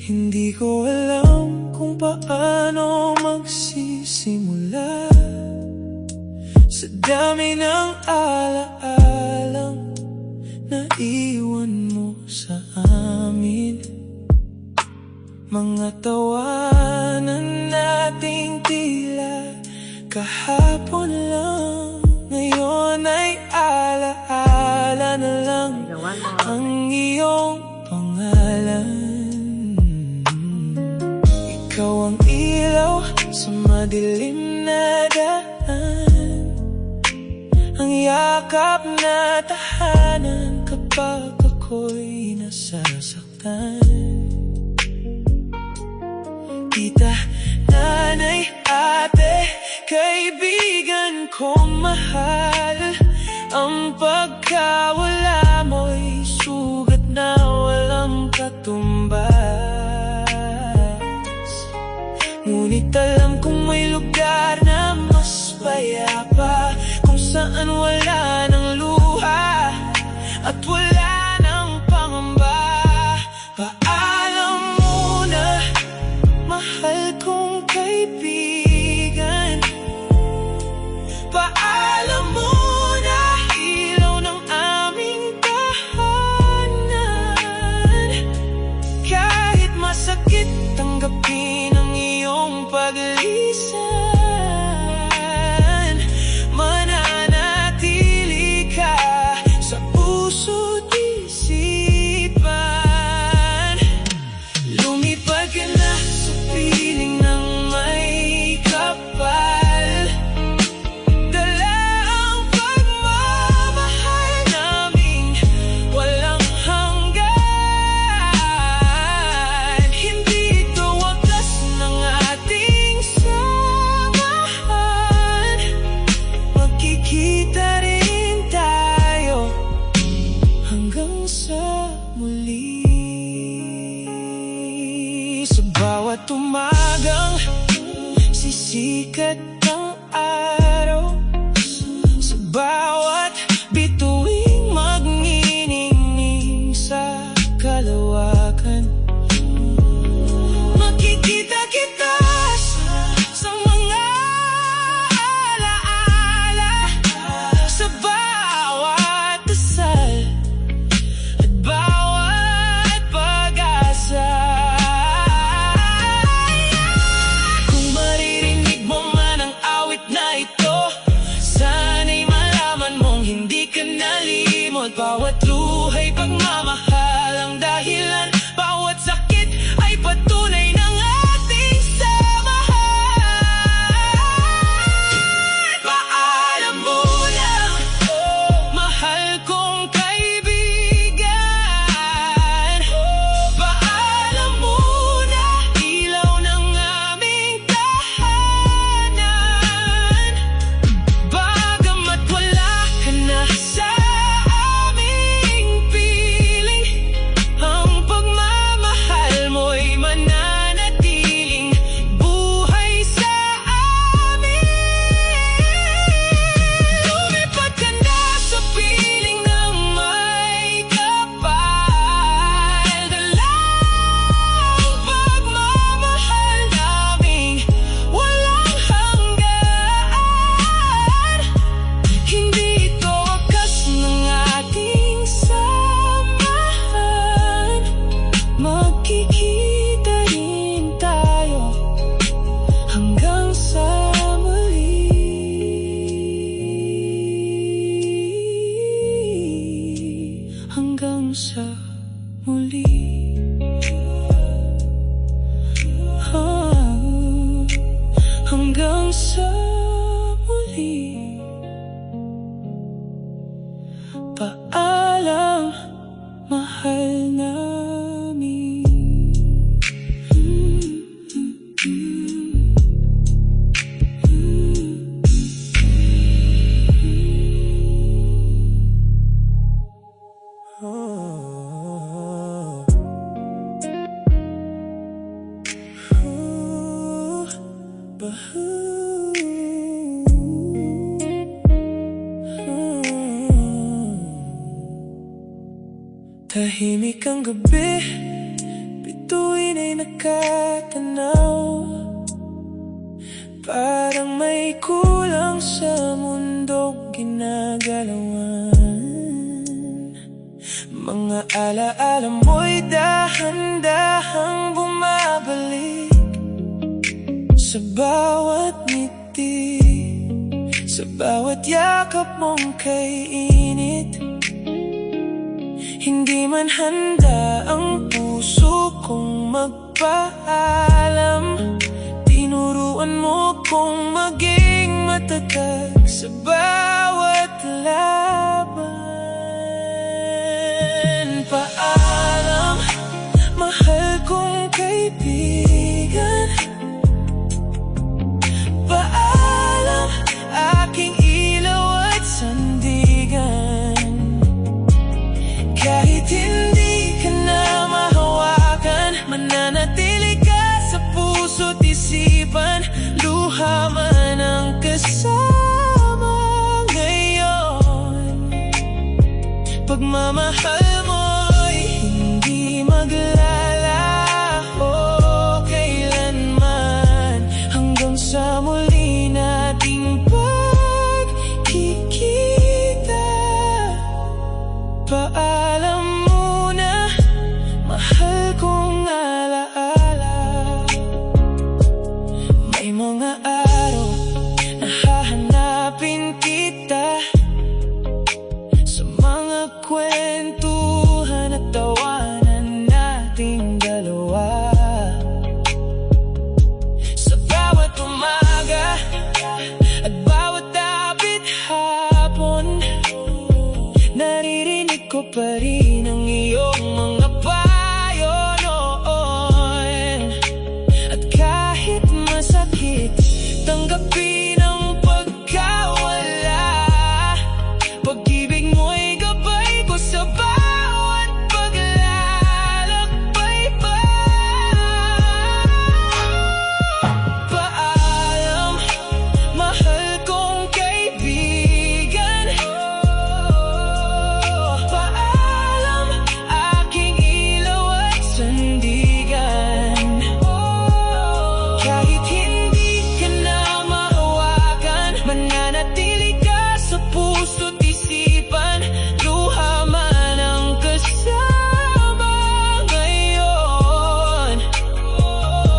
Hindi ko alam kung paano magsisimula sa dami ng alaalang naiwan mo sa amin. Mga tawanan nating tila kahapon lang, ngayon ay alaala na lang ang iyong pangalan. Ikaw ang ilaw sa madilim na daan, ang yakap na tahanan kapag ako'y nasasaktan. Tita, nanay, ate, kaibigan kong mahal, ang pagkawala mo'y sugat na walang katumbas. Ngunit alam kong may lugar na mas payapa, kung saan wala ng luha at wala ng pangamba. Paalam muna, mahal kong kaibigan. Paalam muna, ilaw ng aming tahanan. Kahit masakit, tanggapin ang iyong paglisan. Mananatili ka sa puso't isipan. Lumipad ka na sa piling ng may kapal, dala ang pagmamahal naming walang hanggan. Hindi ito wakas ng ating samahan, magkikita rin tayo hanggang sa muli. Sa bawat umagang sisikat ng araw, sa bawat bituing magniningning sa kalawakan, makikita kita sa mga alaala, sa bawat dasal at bawat pag-asa. Kung maririnig mo man ang awit na ito, sana'y malaman mong hindi ka nalimot. Bawat luha'y pagmamahal ang dahilan, bawat sakit ay patunay ng ating samahan. Paalam muna, mahal kong kaibigan. Paalam muna, ilaw ng aming tahanan. Bagamat wala ka na sa aming piling, ang pagmamahal mo'y mananatiling buhay sa amin. Lumipad ka na sa piling ng may kapal, dala ang pagmamahal naming walang hanggan. Hindi ito wakas ng ating samahan, magkikita rin tayo hanggang sa muli. Hanggang sa muli. Hanggang sa muli. Paalam, mahal namin. Oh. Tahimik ang gabi, bituin ay nakatanaw. Parang may kulang sa mundo ginagalawan. Mga alaala mo'y dahan-dahang bumabalik sa bawat ngiti, sa bawat yakap mong kay init. Hindi man handa ang puso kong magpaalam, tinuruan mo kong maging matatag sa bawat laban. Paalam, mahal kong kaibigan. Paalam, aking ilaw at sandigan. Kahit hindi ka na mahawakan, mananatili ka sa puso't isipan. Luha man ang kasama ngayon. Pagmamahal mo'y hindi maglalaho kailanman, hanggang sa muli nating pagkikita. Paalam muna, mahal kong alaala. May mga araw na hahanapin kita sa mga kwentuhan at tawanan nating dalawa. Sa bawat umaga at bawat dapit hapon, naririnig ko pa rin ang iyong mga payo noon. At kahit masakit, tanggapin ang pagkawala. Pag-ibig mo'y gabay ko sa bawat paglalakbay pa. Paalam, mahal kong kaibigan. Paalam, aking ilaw at sandigan. Kahit hindi ka na mahawakan, mananatili ka sa puso't isipan. Luha man ang kasama ngayon.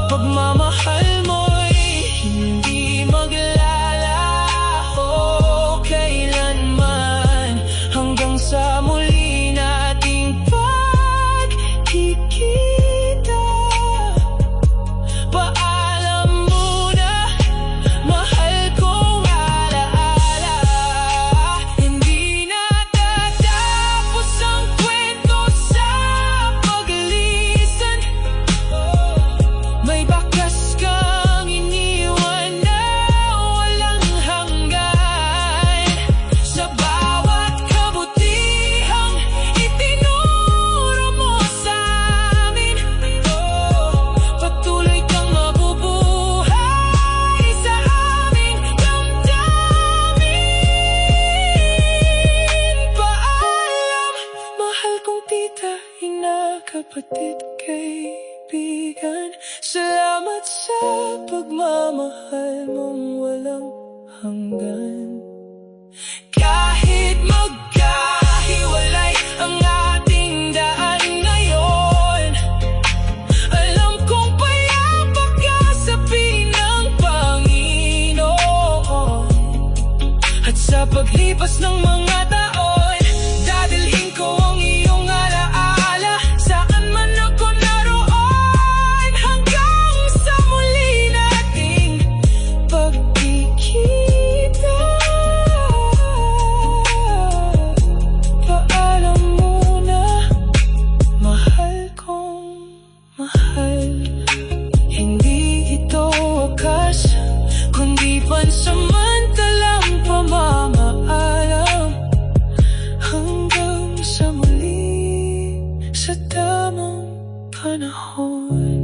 Pagmamahal mo'y hindi maglalaho kailanman, hanggang sa muli nating pagkikita. Paalam muna, mahal kong alaala. Hindi natatapos ang kwento sa paglisan. May bakas kang iniwan na walang hanggan. Sa bawat kabutihang itinuro mo sa amin, patuloy kang mabubuhay sa aming damdamin. Paalam, mahal kong tita, ina, kapatid, kaibigan. Salamat sa pagmamahal mong walang hanggan. Kahit magkahiwalay ang ating daan ngayon, alam kong payapak ka sa pinang Panginoon. At sa paglipas ng mga taon, dadalhin ko ang iyong alaala saan man ako naroon, hanggang sa muli nating pagkikita. Paalam muna, mahal kong mahal. Hindi ito wakas, kundi pansamantalang pamamaalam, hanggang sa muli, sa tamang panahon.